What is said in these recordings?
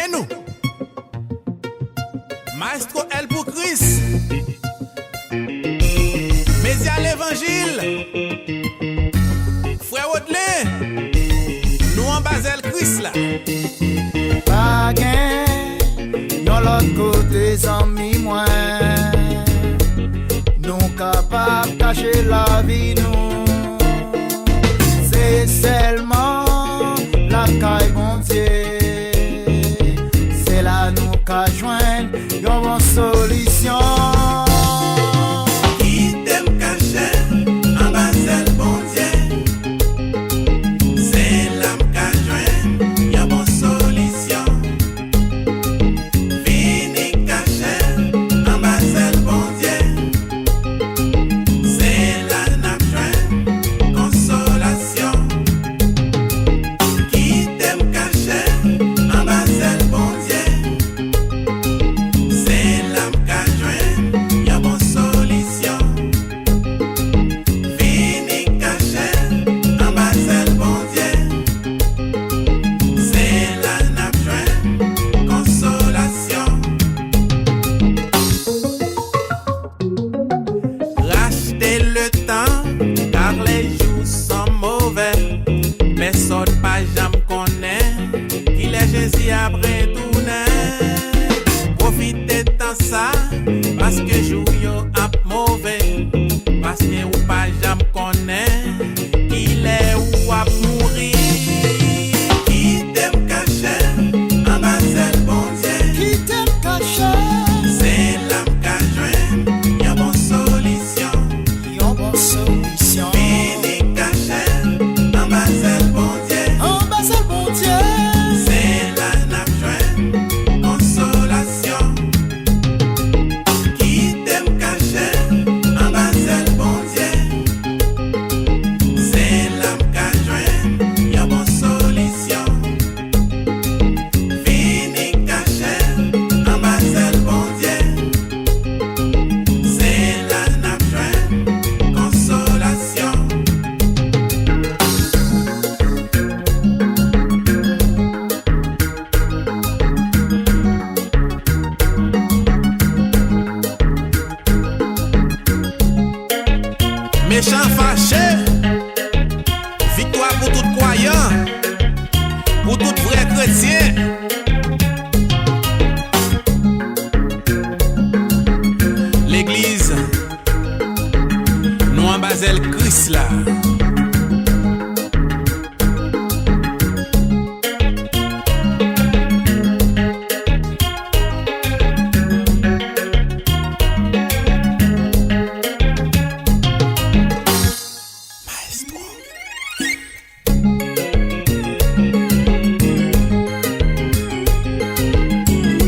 Mais nous, Maestro El pour Christ, Média l'Évangile, Frère Audley, nous en Basel Christ là. Pas gain, yon l'autre côté amis moins. Nous capables cacher la vie nous. C'est seulement la caille bon Dieu. C'est là nous qu'à joindre yon bonne solution. Qui t'aime cacher en Basel bon Dieu. C'est là qu'à joindre yon bonne solution. Vini cacher en Basel bon Dieu. C'est là n'a joindre consolation. Qui t'aime cacher en Basel bon Dieu. C'est là qu'à joindre yon bonne solution. Vini cacher en Basel bon Dieu. C'est là n'a joindre consolation. Rachetez le temps, car les jours sont mauvais. Mais saute pas jamais connaît, qu'il est Jésus après tourner. Profitez de ça, parce que jour yo ap mauvais. Parce que ou pas jamais connaît, qu'il est ou ap mourir. Qui t'aime cacher en Basel bon Dieu. Qui t'aime cacher, C'est l'âme qu'a joint, y'a bon solution. yon bonne solution. Vini cacher en Basel bon Dieu. En Basel bon Dieu. C'est la n'a joint consolation. Qui t'aime cacher en Basel bon Dieu. C'est l'âme qu'a joint, y'a bon solution. Vini cacher en Basel bon Dieu. C'est la n'a joint consolation. Méchant fâché, victoire pour tout croyant, pour tout vrai chrétien. L'église, nous en Basel Christ là.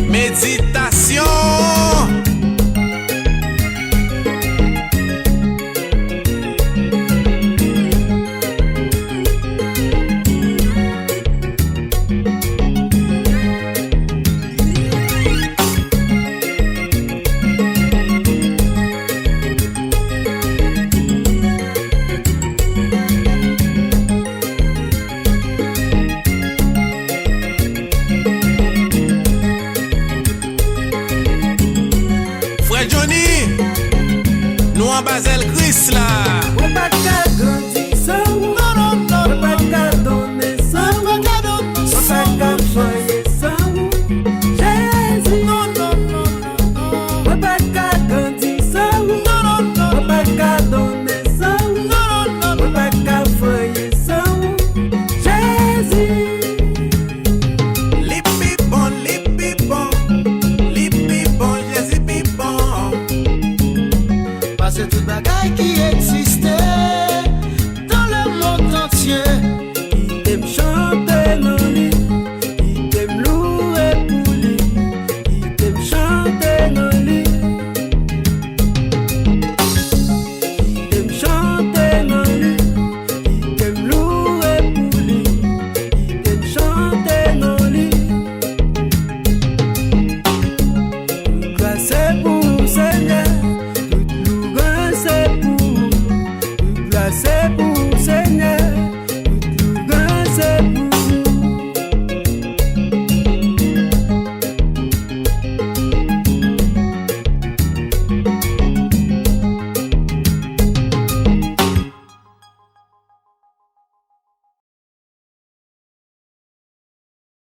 Méditation. Frère Johnny, nous en Basel Christ là. On pas qu'à grandir sans vous. Non, non, non, On pas qu'à donner sans vous. non, non, On pas qu'à choyer sans vous. Jésus. non, non, non, non, On pas qu'à grandir sans vous. non, non, On pas qu'à donner sans vous. non, non, On pas qu'à choyer sans vous. Jésus. Lipi bon, Jésus pi bon. parce que toute bagaille qui existait dans le monde entier. Qui t'aime chanter, non,